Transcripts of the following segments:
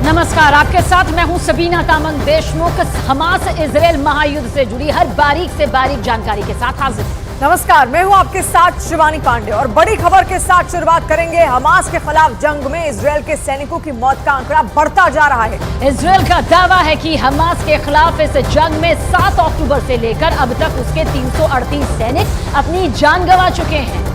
नमस्कार, आपके साथ मैं हूं सबीना तामंग देशमुख। हमास इजराइल महायुद्ध से जुड़ी हर बारीक से बारीक जानकारी के साथ हाजिर। नमस्कार, मैं हूं आपके साथ शिवानी पांडे और बड़ी खबर के साथ शुरुआत करेंगे। हमास के खिलाफ जंग में इजराइल के सैनिकों की मौत का आंकड़ा बढ़ता जा रहा है। इजराइल का दावा है कि हमास के खिलाफ इस जंग में 7 अक्टूबर से लेकर अब तक उसके 338 सैनिक अपनी जान गंवा चुके हैं।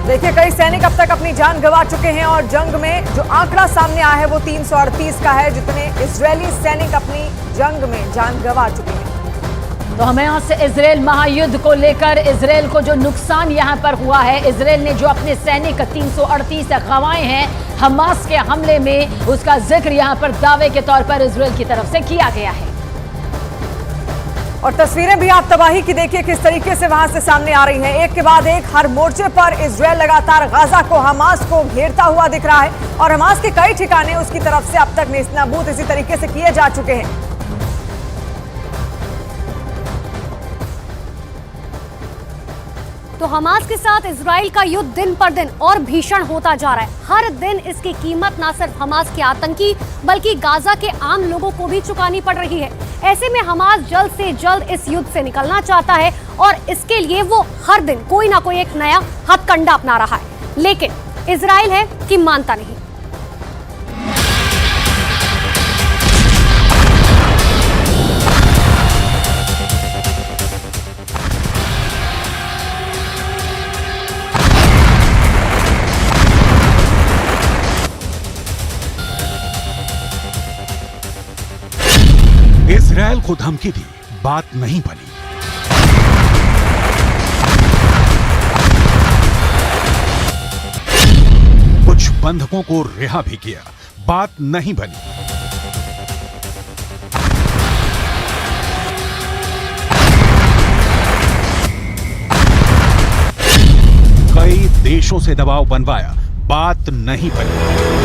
देखिए, कई सैनिक अब तक अपनी जान गंवा चुके हैं और जंग में जो आंकड़ा सामने आया है वो 338 का है, जितने इजरायली सैनिक अपनी जंग में जान गंवा चुके हैं। तो हमास इजराइल महायुद्ध को लेकर इजराइल को जो नुकसान यहां पर हुआ है, इजराइल ने जो अपने सैनिक 338 गंवाए हैं हमास के हमले में, उसका जिक्र यहां पर दावे के तौर पर इजराइल की तरफ से किया गया है। और तस्वीरें भी आप तबाही की देखिए किस तरीके से वहां से सामने आ रही हैं। एक के बाद एक हर मोर्चे पर इजराइल लगातार गाजा को, हमास को घेरता हुआ दिख रहा है और हमास के कई ठिकाने उसकी तरफ से अब तक नेस्तनाबूद इसी तरीके से किए जा चुके हैं। तो हमास के साथ इजराइल का युद्ध दिन पर दिन और भीषण होता जा रहा है। हर दिन इसकी कीमत न सिर्फ हमास के आतंकी बल्कि गाजा के आम लोगों को भी चुकानी पड़ रही है। ऐसे में हमास जल्द से जल्द इस युद्ध से निकलना चाहता है और इसके लिए वो हर दिन कोई ना कोई एक नया हथकंडा अपना रहा है, लेकिन इजराइल है कि मानता नहीं। इजराइल को धमकी दी, बात नहीं बनी। कुछ बंधकों को रिहा भी किया, बात नहीं बनी। कई देशों से दबाव बनवाया, बात नहीं बनी।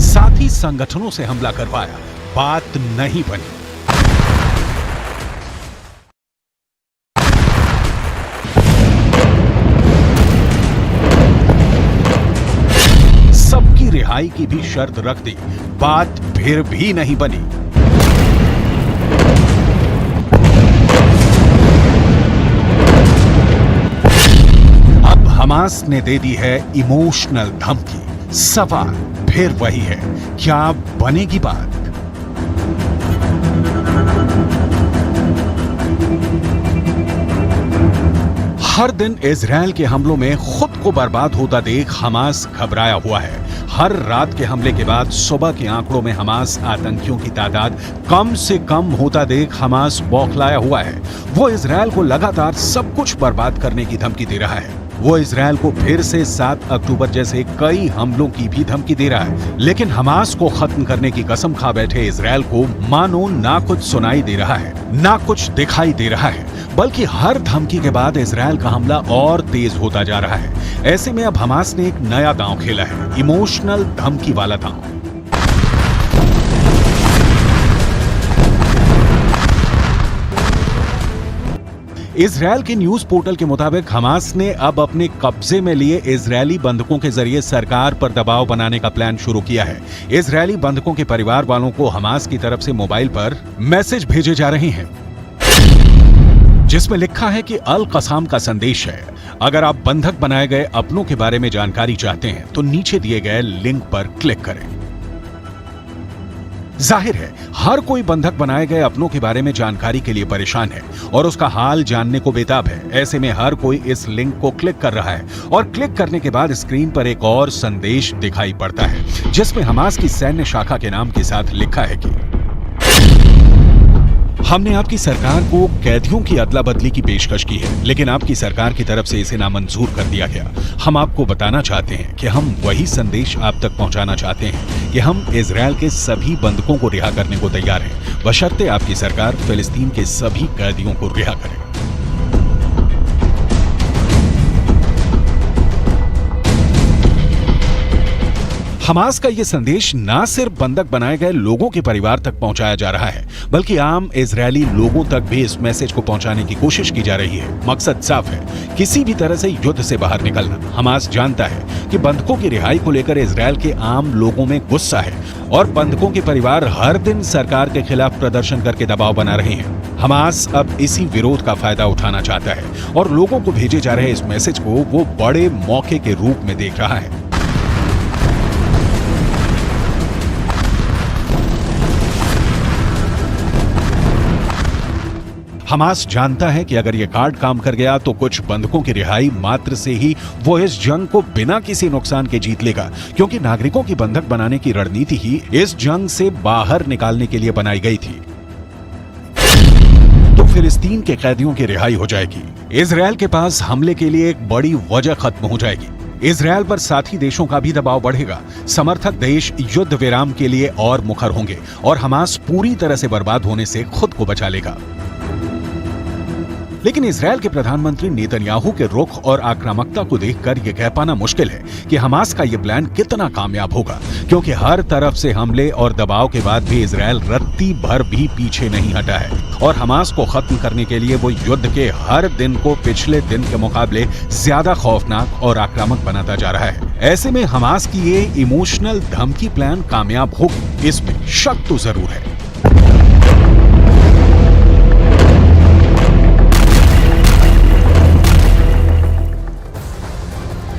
साथी संगठनों से हमला करवाया, बात नहीं बनी। सबकी रिहाई की भी शर्त रख दी, बात फिर भी नहीं बनी। अब हमास ने दे दी है इमोशनल धमकी। सवाल फिर वही है, क्या बनेगी बात? हर दिन इजराइल के हमलों में खुद को बर्बाद होता देख हमास घबराया हुआ है। हर रात के हमले के बाद सुबह के आंकड़ों में हमास आतंकियों की तादाद कम से कम होता देख हमास बौखलाया हुआ है। वो इजराइल को लगातार सब कुछ बर्बाद करने की धमकी दे रहा है। वो इजराइल को फिर से 7 अक्टूबर जैसे कई हमलों की भी धमकी दे रहा है, लेकिन हमास को खत्म करने की कसम खा बैठे इजराइल को मानो ना कुछ सुनाई दे रहा है, ना कुछ दिखाई दे रहा है, बल्कि हर धमकी के बाद इजराइल का हमला और तेज होता जा रहा है। ऐसे में अब हमास ने एक नया दांव खेला है, इमोशनल धमकी वाला दांव। इजराइल के न्यूज पोर्टल के मुताबिक हमास ने अब अपने कब्जे में लिए इजरायली बंधकों के जरिए सरकार पर दबाव बनाने का प्लान शुरू किया है। इजरायली बंधकों के परिवार वालों को हमास की तरफ से मोबाइल पर मैसेज भेजे जा रहे हैं, जिसमें लिखा है कि अल कसाम का संदेश है। अगर आप बंधक बनाए गए अपनों के बारे में जानकारी चाहते हैं तो नीचे दिए गए लिंक पर क्लिक करें। जाहिर है हर कोई बंधक बनाए गए अपनों के बारे में जानकारी के लिए परेशान है और उसका हाल जानने को बेताब है। ऐसे में हर कोई इस लिंक को क्लिक कर रहा है और क्लिक करने के बाद स्क्रीन पर एक और संदेश दिखाई पड़ता है, जिसमें हमास की सैन्य शाखा के नाम के साथ लिखा है कि हमने आपकी सरकार को कैदियों की अदला बदली की पेशकश की है, लेकिन आपकी सरकार की तरफ से इसे नामंजूर कर दिया गया। हम आपको बताना चाहते हैं कि हम वही संदेश आप तक पहुंचाना चाहते हैं कि हम इजराइल के सभी बंधकों को रिहा करने को तैयार हैं, बशर्ते आपकी सरकार फिलिस्तीन के सभी कैदियों को रिहा करे। हमास का यह संदेश न सिर्फ बंधक बनाए गए लोगों के परिवार तक पहुंचाया जा रहा है, बल्कि आम इजरायली लोगों तक भी इस मैसेज को पहुंचाने की कोशिश की जा रही है। मकसद साफ है किसी भी तरह से युद्ध से बाहर निकलना। हमास जानता है कि बंधकों की रिहाई को लेकर इजरायल के आम लोगों में गुस्सा है और बंधकों के परिवार हर दिन सरकार के खिलाफ प्रदर्शन करके दबाव बना रहे हैं। हमास अब इसी विरोध का फायदा उठाना चाहता है और लोगों को भेजे जा रहे इस मैसेज को वो बड़े मौके के रूप में देख रहा है। हमास जानता है कि अगर ये कार्ड काम कर गया तो कुछ बंधकों की रिहाई मात्र से ही वो इस जंग को बिना किसी नुकसान के जीत लेगा, क्योंकि नागरिकों की बंधक बनाने की रणनीति ही इस जंग से बाहर निकालने के लिए बनाई गई थी। तो फिलिस्तीन के कैदियों की रिहाई हो जाएगी। इजरायल के पास हमले के लिए एक बड़ी वजह खत्म हो जाएगी। इजरायल पर साथी देशों का भी दबाव बढ़ेगा। समर्थक देश युद्ध विराम के लिए और मुखर होंगे और हमास पूरी तरह से बर्बाद होने से खुद को बचा लेगा। लेकिन इजरायल के प्रधानमंत्री नेतन्याहू के रुख और आक्रामकता को देखकर यह कह पाना मुश्किल है कि हमास का यह प्लान कितना कामयाब होगा, क्योंकि हर तरफ से हमले और दबाव के बाद भी इजरायल रत्ती भर भी पीछे नहीं हटा है और हमास को खत्म करने के लिए वो युद्ध के हर दिन को पिछले दिन के मुकाबले ज्यादा खौफनाक और आक्रामक बनाता जा रहा है। ऐसे में हमास की ये इमोशनल धमकी प्लान कामयाब होगी, इसमें शक तो जरूर है।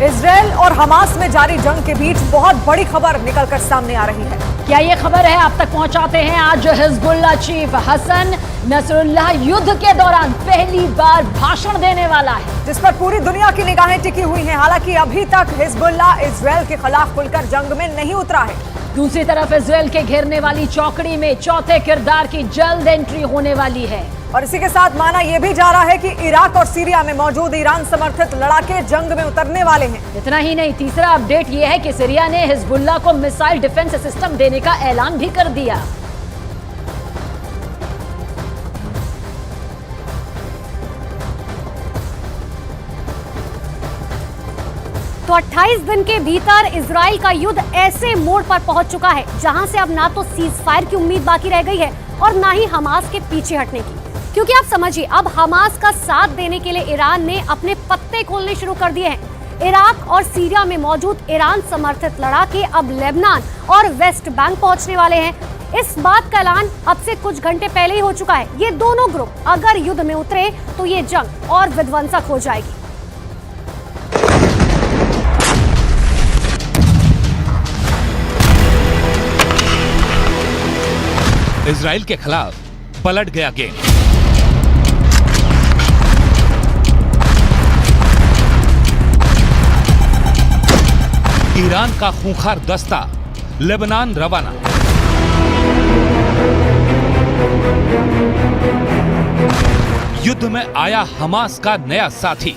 इजरायल और हमास में जारी जंग के बीच बहुत बड़ी खबर निकलकर सामने आ रही है। क्या ये खबर है आप तक पहुंचाते हैं। आज हिजबुल्लाह चीफ हसन नसरुल्लाह युद्ध के दौरान पहली बार भाषण देने वाला है, जिस पर पूरी दुनिया की निगाहें टिकी हुई हैं। हालांकि अभी तक हिजबुल्लाह इजरायल के खिलाफ खुलकर जंग में नहीं उतरा है। दूसरी तरफ इजरायल के घेरने वाली चौकड़ी में चौथे किरदार की जल्द एंट्री होने वाली है। और इसी के साथ माना यह भी जा रहा है कि इराक और सीरिया में मौजूद ईरान समर्थित लड़ाके जंग में उतरने वाले हैं। इतना ही नहीं, तीसरा अपडेट यह है कि सीरिया ने हिजबुल्लाह को मिसाइल डिफेंस सिस्टम देने का ऐलान भी कर दिया। तो 28 दिन के भीतर इजराइल का युद्ध ऐसे मोड़ पर पहुंच चुका है जहां से अब ना तो सीज फायर की उम्मीद बाकी रह गई है और ना ही हमास के पीछे हटने की। क्योंकि आप समझिए, अब हमास का साथ देने के लिए ईरान ने अपने पत्ते खोलने शुरू कर दिए हैं। इराक और सीरिया में मौजूद ईरान समर्थित लड़ाके अब लेबनान और वेस्ट बैंक पहुंचने वाले हैं। इस बात का ऐलान अब से कुछ घंटे पहले ही हो चुका है। ये दोनों ग्रुप अगर युद्ध में उतरे तो ये जंग और विध्वंसक हो जाएगी। इजराइल के खिलाफ पलट गया गेम। ईरान का खूंखार दस्ता लेबनान रवाना। युद्ध में आया हमास का नया साथी।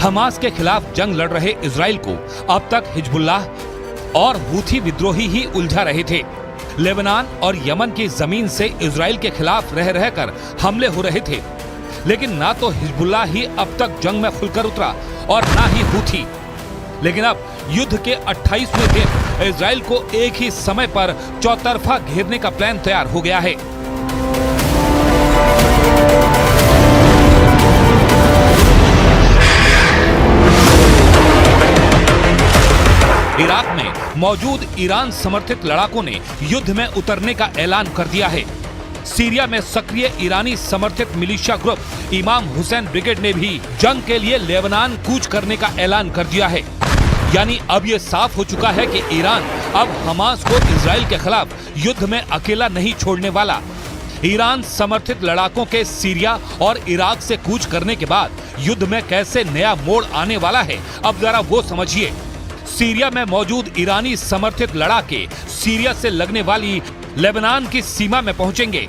हमास के खिलाफ जंग लड़ रहे इजराइल को अब तक हिजबुल्लाह और हूथी विद्रोही ही उलझा रहे थे। लेबनान और यमन की जमीन से इजराइल के खिलाफ रह रहकर हमले हो रहे थे, लेकिन ना तो हिजबुल्लाह ही अब तक जंग में खुलकर उतरा और ना ही हूथी। लेकिन अब युद्ध के 28वें दिन इजराइल को एक ही समय पर चौतरफा घेरने का प्लान तैयार हो गया है। इराक में मौजूद ईरान समर्थित लड़ाकों ने युद्ध में उतरने का ऐलान कर दिया है। सीरिया में सक्रिय ईरानी समर्थित मिलिशिया ग्रुप इमाम हुसैन ब्रिगेड ने भी जंग के लिए लेबनान कूच करने का ऐलान कर दिया है। यानी अब ये साफ हो चुका है कि ईरान अब हमास को इजराइल के खिलाफ युद्ध में अकेला नहीं छोड़ने वाला। ईरान समर्थित लड़ाकों के सीरिया और इराक से कूच करने के बाद युद्ध में कैसे नया मोड़ आने वाला है, अब जरा वो समझिए। सीरिया में मौजूद ईरानी समर्थित लड़ाके सीरिया से लगने वाली लेबनान की सीमा में पहुंचेंगे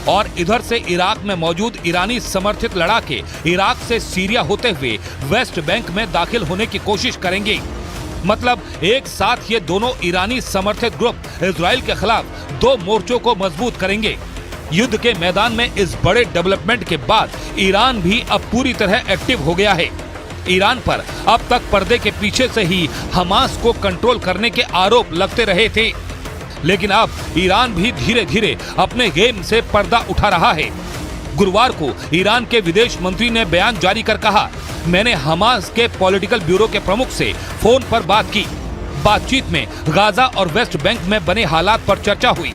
और इधर से इराक में मौजूद ईरानी समर्थित लड़ाके इराक से सीरिया होते हुए वेस्ट बैंक में दाखिल होने की कोशिश करेंगे। मतलब एक साथ ये दोनों ईरानी समर्थित ग्रुप इजराइल के खिलाफ दो मोर्चों को मजबूत करेंगे। युद्ध के मैदान में इस बड़े डेवलपमेंट के बाद ईरान भी अब पूरी तरह एक्टिव हो गया है। ईरान पर अब तक पर्दे के पीछे से ही हमास को कंट्रोल करने के आरोप लगते रहे थे, लेकिन अब ईरान भी धीरे धीरे अपने गेम से पर्दा उठा रहा है। गुरुवार को ईरान के विदेश मंत्री ने बयान जारी कर कहा, मैंने हमास के पॉलिटिकल ब्यूरो के प्रमुख से फोन पर बात की। बातचीत में गाजा और वेस्ट बैंक में बने हालात पर चर्चा हुई।